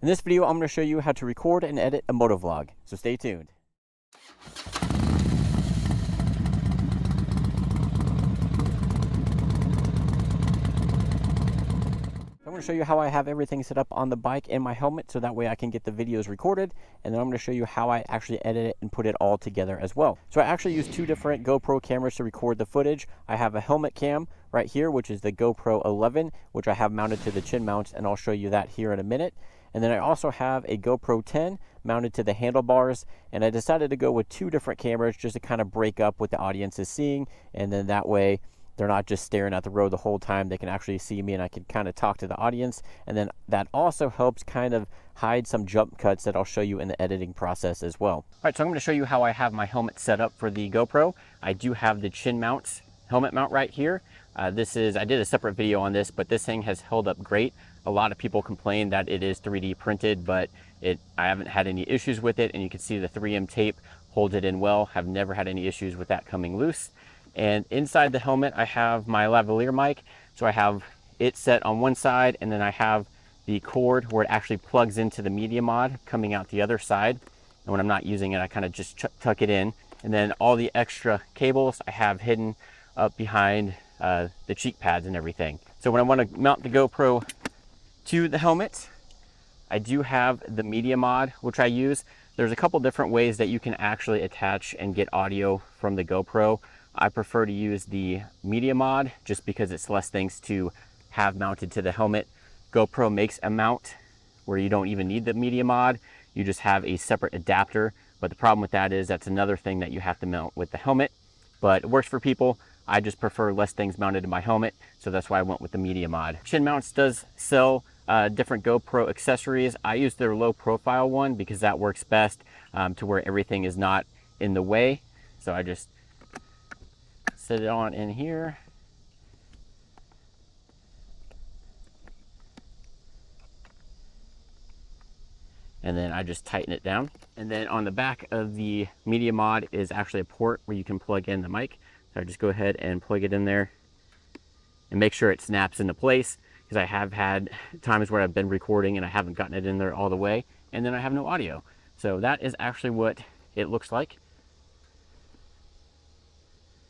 In this video, I'm going to show you how to record and edit a motovlog, so stay tuned. I'm going to show you how I have everything set up on the bike and my helmet, so that way I can get the videos recorded, and then I'm going to show you how I actually edit it and put it all together as well. So I actually use two different GoPro cameras to record the footage. I have a helmet cam right here, which is the GoPro 11, which I have mounted to the chin mounts, and I'll show you that here in a minute. And then I also have a GoPro 10 mounted to the handlebars, and I decided to go with two different cameras just to kind of break up what the audience is seeing, and then that way they're not just staring at the road the whole time. They can actually see me and I can kind of talk to the audience. And then that also helps kind of hide some jump cuts that I'll show you in the editing process as well. All right, so I'm going to show you how I have my helmet set up for the GoPro. I do have the chin mounts, helmet mount right here. I did a separate video on this, but this thing has held up great. A lot of people complain that it is 3D printed, but I haven't had any issues with it. And you can see the 3M tape holds it in well. Have never had any issues with that coming loose. And inside the helmet, I have my lavalier mic. So I have it set on one side, and then I have the cord where it actually plugs into the media mod coming out the other side. And when I'm not using it, I kind of just tuck it in. And then all the extra cables I have hidden up behind the cheek pads and everything. So when I want to mount the GoPro to the helmet, I do have the media mod, which I use. There's a couple different ways that you can actually attach and get audio from the GoPro. I prefer to use the media mod just because it's less things to have mounted to the helmet. GoPro makes a mount where you don't even need the media mod. You just have a separate adapter. But the problem with that is that's another thing that you have to mount with the helmet. But it works for people. I just prefer less things mounted to my helmet, so that's why I went with the media mod. Chin Mounts does sell different GoPro accessories. I use their low profile one because that works best to where everything is not in the way. So I just set it on in here. And then I just tighten it down. And then on the back of the media mod is actually a port where you can plug in the mic. So I just go ahead and plug it in there and make sure it snaps into place, because I have had times where I've been recording and I haven't gotten it in there all the way, and then I have no audio. So that is actually what it looks like.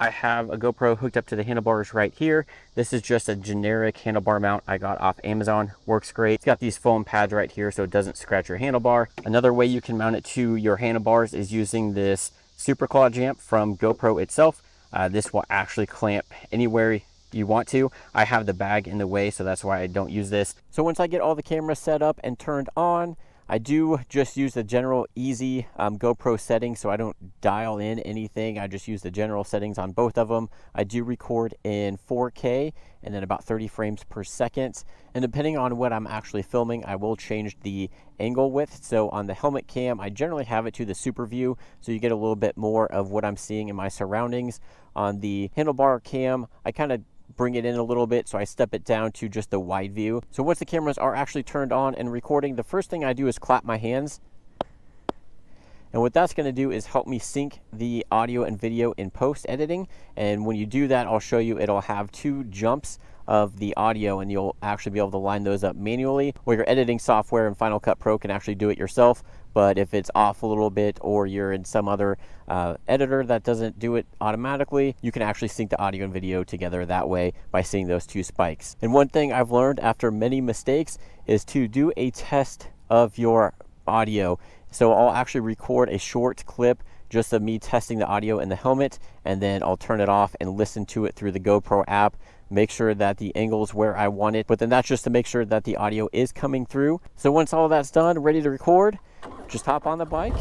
I have a GoPro hooked up to the handlebars right here. This is just a generic handlebar mount I got off Amazon. Works great. It's got these foam pads right here so it doesn't scratch your handlebar. Another way you can mount it to your handlebars is using this Super Claw Jamp from GoPro itself. This will actually clamp anywhere you want to. I have the bag in the way, so that's why I don't use this. So once I get all the cameras set up and turned on, I do just use the general easy GoPro settings, so I don't dial in anything. I just use the general settings on both of them. I do record in 4K and then about 30 frames per second. And depending on what I'm actually filming, I will change the angle width. So on the helmet cam, I generally have it to the super view, so you get a little bit more of what I'm seeing in my surroundings. On the handlebar cam, I kind of bring it in a little bit, so I step it down to just the wide view. So once the cameras are actually turned on and recording, the first thing I do is clap my hands. And what that's going to do is help me sync the audio and video in post editing. And when you do that, I'll show you, it'll have two jumps of the audio, and you'll actually be able to line those up manually, or your editing software in Final Cut Pro can actually do it yourself. But if it's off a little bit, or you're in some other editor that doesn't do it automatically, you can actually sync the audio and video together that way by seeing those two spikes. And one thing I've learned after many mistakes is to do a test of your audio. So I'll actually record a short clip just of me testing the audio in the helmet, and then I'll turn it off and listen to it through the GoPro app. Make sure that the angle's where I want it, but then that's just to make sure that the audio is coming through. So once all that's done, ready to record, just hop on the bike.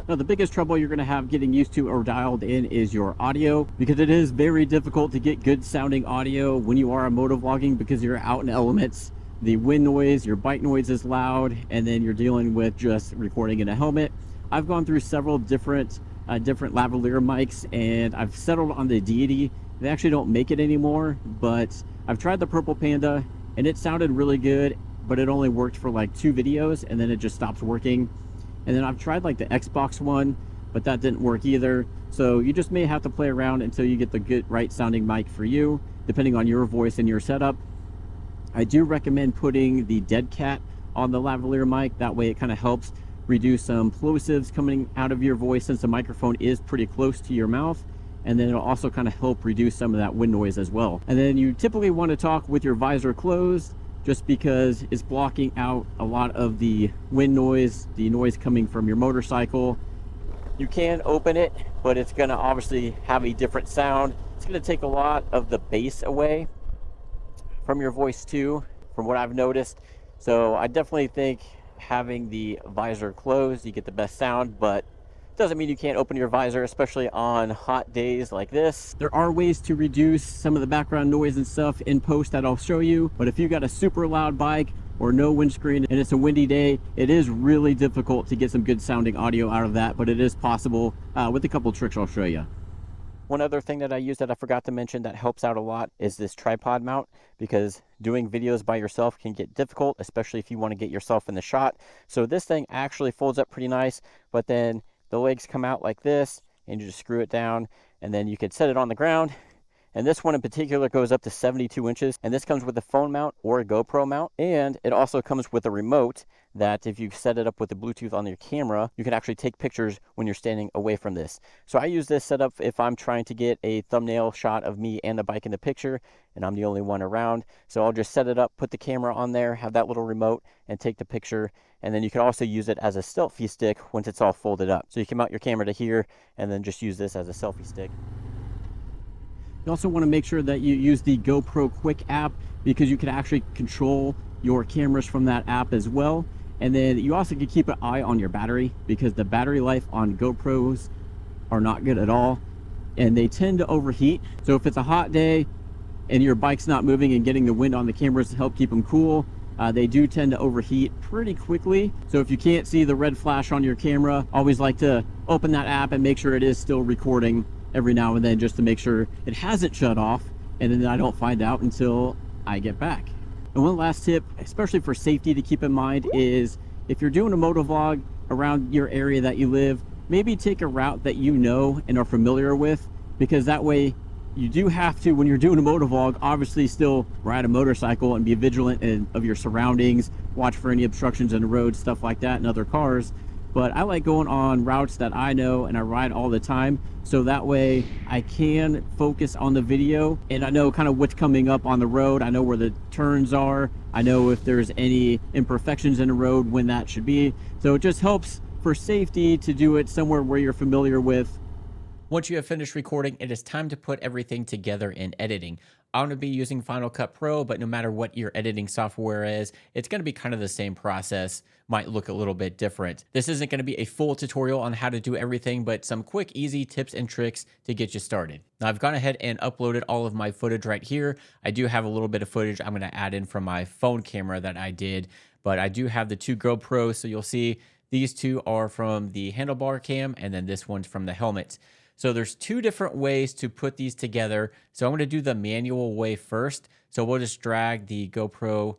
Now, the biggest trouble you're going to have getting used to or dialed in is your audio, because it is very difficult to get good sounding audio when you are motovlogging, because you're out in elements. The wind noise, your bike noise is loud, and then you're dealing with just recording in a helmet. I've gone through several different lavalier mics, and I've settled on the Deity. They actually don't make it anymore, but I've tried the Purple Panda and it sounded really good, but it only worked for like 2 videos and then it just stops working. And then I've tried like the Xbox one, but that didn't work either. So you just may have to play around until you get the good right sounding mic for you, depending on your voice and your setup. I do recommend putting the Dead Cat on the lavalier mic. That way it kind of helps reduce some plosives coming out of your voice, since the microphone is pretty close to your mouth. And then it'll also kind of help reduce some of that wind noise as well. And then you typically want to talk with your visor closed, just because it's blocking out a lot of the wind noise, the noise coming from your motorcycle. You can open it, but it's going to obviously have a different sound. It's going to take a lot of the bass away from your voice too, from what I've noticed. So I definitely think having the visor closed, you get the best sound, but doesn't mean you can't open your visor, especially on hot days like this. There are ways to reduce some of the background noise and stuff in post that I'll show you, but if you got a super loud bike or no windscreen and it's a windy day, it is really difficult to get some good sounding audio out of that, but it is possible with a couple tricks I'll show you. One other thing that I use that I forgot to mention that helps out a lot is this tripod mount, because doing videos by yourself can get difficult, especially if you want to get yourself in the shot. So this thing actually folds up pretty nice, but then the legs come out like this, and you just screw it down, and then you could set it on the ground. And this one in particular goes up to 72 inches, and this comes with a phone mount or a GoPro mount, and it also comes with a remote that if you set it up with the Bluetooth on your camera, you can actually take pictures when you're standing away from this. So I use this setup if I'm trying to get a thumbnail shot of me and the bike in the picture, and I'm the only one around. So I'll just set it up, put the camera on there, have that little remote, and take the picture. And then you can also use it as a selfie stick once it's all folded up. So you can mount your camera to here and then just use this as a selfie stick. You also want to make sure that you use the GoPro Quick app, because you can actually control your cameras from that app as well. And then you also can keep an eye on your battery, because the battery life on GoPros are not good at all, and they tend to overheat. So if it's a hot day and your bike's not moving and getting the wind on the cameras to help keep them cool, they do tend to overheat pretty quickly. So if you can't see the red flash on your camera, always like to open that app and make sure it is still recording every now and then, just to make sure it hasn't shut off, and then I don't find out until I get back. And one last tip, especially for safety to keep in mind, is if you're doing a motovlog around your area that you live, maybe take a route that you know and are familiar with, because that way you do have to, when you're doing a motovlog, obviously still ride a motorcycle and be vigilant of your surroundings, watch for any obstructions in the road, stuff like that, and other cars. But I like going on routes that I know and I ride all the time, so that way I can focus on the video and I know kind of what's coming up on the road. I know where the turns are. I know if there's any imperfections in the road, when that should be. So it just helps for safety to do it somewhere where you're familiar with. Once you have finished recording, it is time to put everything together in editing. I'm going to be using Final Cut Pro, but no matter what your editing software is, it's going to be kind of the same process, might look a little bit different. This isn't going to be a full tutorial on how to do everything, but some quick, easy tips and tricks to get you started. Now, I've gone ahead and uploaded all of my footage right here. I do have a little bit of footage I'm going to add in from my phone camera that I did, but I do have the two GoPros, so you'll see these two are from the handlebar cam, and then this one's from the helmet. So there's two different ways to put these together. So I'm going to do the manual way first. So we'll just drag the GoPro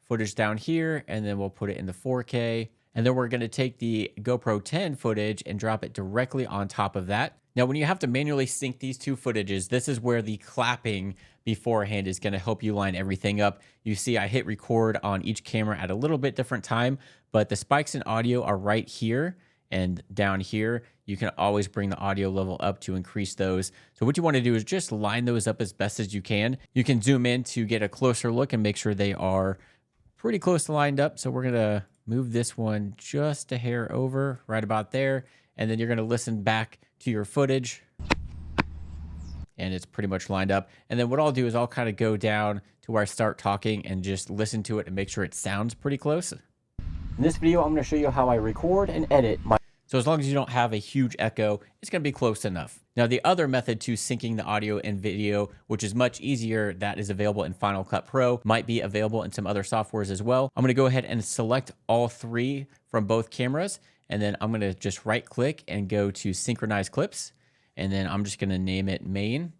footage down here, and then we'll put it in the 4K. And then we're going to take the GoPro 10 footage and drop it directly on top of that. Now, when you have to manually sync these two footages, this is where the clapping beforehand is going to help you line everything up. You see I hit record on each camera at a little bit different time, but the spikes in audio are right here. And down here, you can always bring the audio level up to increase those. So what you want to do is just line those up as best as you can. You can zoom in to get a closer look and make sure they are pretty close to lined up. So we're going to move this one just a hair over, right about there. And then you're going to listen back to your footage. And it's pretty much lined up. And then what I'll do is I'll kind of go down to where I start talking and just listen to it and make sure it sounds pretty close. In this video, I'm going to show you how I record and edit my... So as long as you don't have a huge echo, it's going to be close enough. Now, the other method to syncing the audio and video, which is much easier, that is available in Final Cut Pro, might be available in some other softwares as well. I'm going to go ahead and select all three from both cameras, and then I'm going to just right click and go to synchronize clips, and then I'm just going to name it main.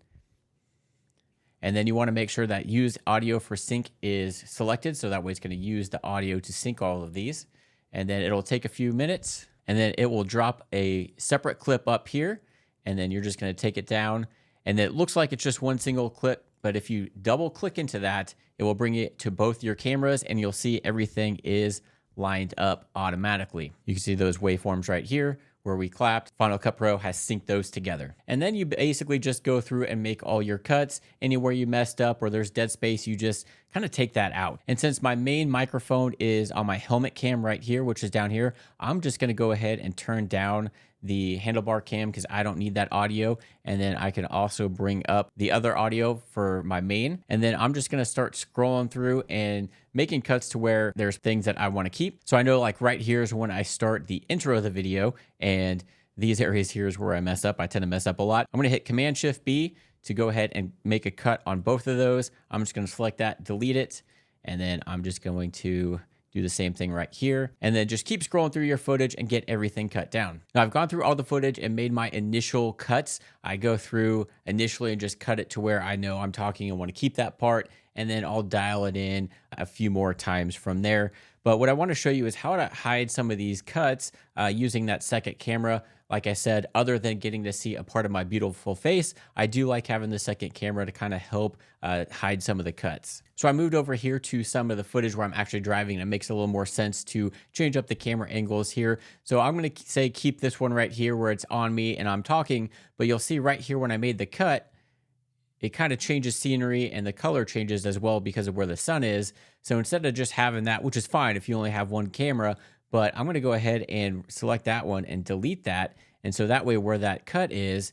And then you want to make sure that use audio for sync is selected, so that way it's going to use the audio to sync all of these. And then it'll take a few minutes, and then it will drop a separate clip up here, and then you're just going to take it down. And it looks like it's just one single clip, But if you double click into that, it will bring it to both your cameras and you'll see everything is lined up automatically. You can see those waveforms right here where we clapped. Final Cut Pro has synced those together. And then you basically just go through and make all your cuts. Anywhere you messed up or there's dead space, you just kind of take that out. And since my main microphone is on my helmet cam right here, which is down here, I'm just gonna go ahead and turn down the handlebar cam because I don't need that audio. And then I can also bring up the other audio for my main. And then I'm just gonna start scrolling through and making cuts to where there's things that I wanna keep. So I know like right here is when I start the intro of the video, and these areas here is where I mess up. I tend to mess up a lot. I'm gonna hit Command Shift B to go ahead and make a cut on both of those. I'm just gonna select that, delete it, and then I'm just going to do the same thing right here, and then just keep scrolling through your footage and get everything cut down. Now I've gone through all the footage and made my initial cuts. I go through initially and just cut it to where I know I'm talking and want to keep that part, and then I'll dial it in a few more times from there. But what I want to show you is how to hide some of these cuts using that second camera. Like I said, other than getting to see a part of my beautiful face, I do like having the second camera to kind of help hide some of the cuts. So I moved over here to some of the footage where I'm actually driving, and it makes a little more sense to change up the camera angles here. So I'm going to say keep this one right here where it's on me and I'm talking, but you'll see right here when I made the cut, it kind of changes scenery and the color changes as well because of where the sun is. So instead of just having that, which is fine if you only have one camera, but I'm going to go ahead and select that one and delete that. And so that way where that cut is,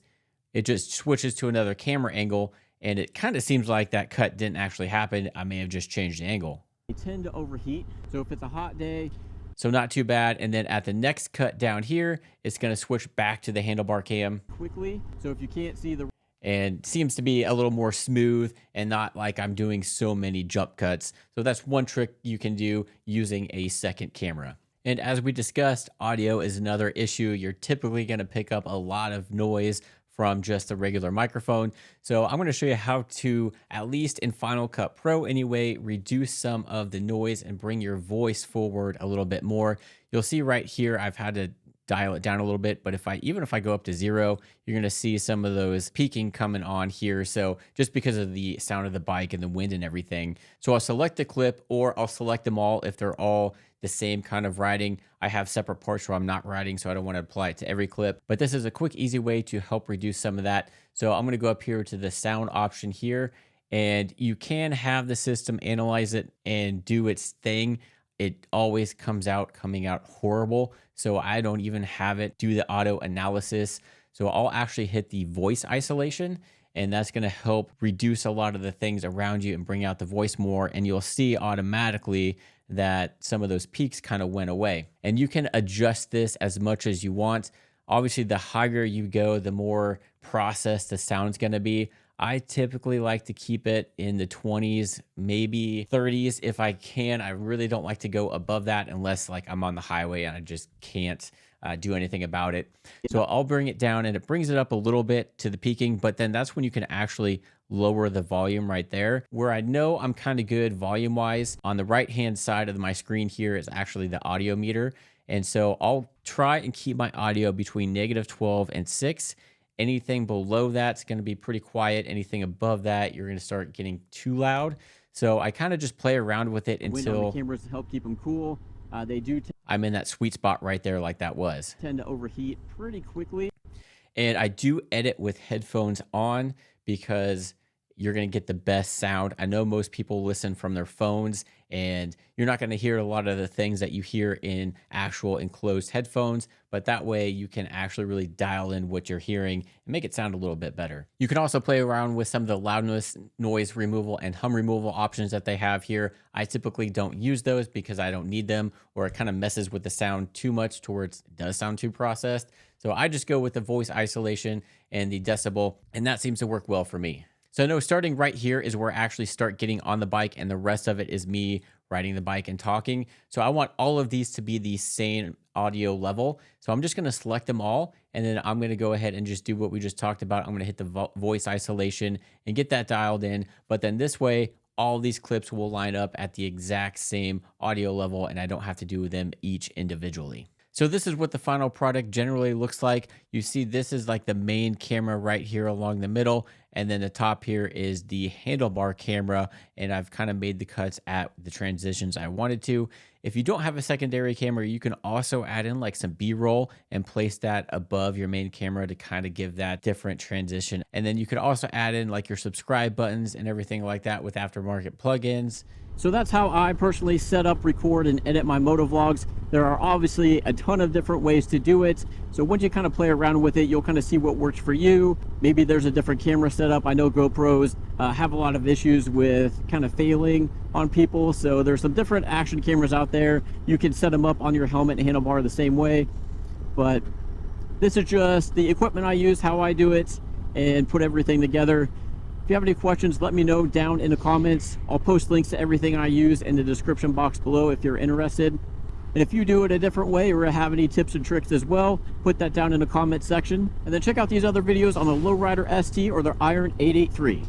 it just switches to another camera angle, and it kind of seems like that cut didn't actually happen. I may have just changed the angle. They tend to overheat. So if it's a hot day, so not too bad. And then at the next cut down here, it's going to switch back to the handlebar cam quickly. So if you can't see the, and seems to be a little more smooth and not like I'm doing so many jump cuts. So that's one trick you can do using a second camera. And as we discussed, audio is another issue. You're typically going to pick up a lot of noise from just a regular microphone. So I'm going to show you how to, at least in Final Cut Pro anyway, reduce some of the noise and bring your voice forward a little bit more. You'll see right here, I've had to dial it down a little bit, but even if I go up to 0, you're going to see some of those peaking coming on here. So just because of the sound of the bike and the wind and everything. So I'll select the clip, or I'll select them all if they're all the same kind of riding. I have separate parts where I'm not riding, so I don't want to apply it to every clip, but this is a quick, easy way to help reduce some of that. So I'm going to go up here to the sound option here, and you can have the system analyze it and do its thing. It always coming out horrible. So I don't even have it do the auto analysis. So I'll actually hit the voice isolation, and that's going to help reduce a lot of the things around you and bring out the voice more. And you'll see automatically that some of those peaks kind of went away. And you can adjust this as much as you want. Obviously, the higher you go, the more processed the sound's going to be. I typically like to keep it in the 20s, maybe 30s if I can. I really don't like to go above that unless like I'm on the highway and I just can't do anything about it. So I'll bring it down, and it brings it up a little bit to the peaking, but then that's when you can actually lower the volume right there. Where I know I'm kind of good volume wise, on the right hand side of my screen here is actually the audio meter. And so I'll try and keep my audio between -12 and 6. Anything below that's going to be pretty quiet. Anything above that, you're going to start getting too loud. So I kind of just play around with it until the cameras help keep them cool. I'm in that sweet spot right there, like that was. Tend to overheat pretty quickly. And I do edit with headphones on because you're going to get the best sound. I know most people listen from their phones, and you're not going to hear a lot of the things that you hear in actual enclosed headphones, but that way you can actually really dial in what you're hearing and make it sound a little bit better. You can also play around with some of the loudness, noise removal, and hum removal options that they have here. I typically don't use those because I don't need them, or it kind of messes with the sound too much towards it does sound too processed. So I just go with the voice isolation and the decibel, and that seems to work well for me. So no, starting right here is where I actually start getting on the bike, and the rest of it is me riding the bike and talking. So I want all of these to be the same audio level. So I'm just going to select them all, and then I'm going to go ahead and just do what we just talked about. I'm going to hit the voice isolation and get that dialed in. But then this way, all these clips will line up at the exact same audio level, and I don't have to do them each individually. So this is what the final product generally looks like. You see this is like the main camera right here along the middle, And then the top here is the handlebar camera, and I've kind of made the cuts at the transitions I wanted to. If you don't have a secondary camera, you can also add in like some B-roll and place that above your main camera to kind of give that different transition. And then you could also add in like your subscribe buttons and everything like that with aftermarket plugins. So that's how I personally set up, record, and edit my motovlogs. There are obviously a ton of different ways to do it. So once you kind of play around with it, you'll kind of see what works for you. Maybe there's a different camera setup. I know GoPros have a lot of issues with kind of failing on people. So there's some different action cameras out there. You can set them up on your helmet and handlebar the same way. But this is just the equipment I use, how I do it, and put everything together. If you have any questions, let me know down in the comments. I'll post links to everything I use in the description box below if you're interested. And if you do it a different way or have any tips and tricks as well, put that down in the comment section. And then check out these other videos on the Lowrider ST or the Iron 883.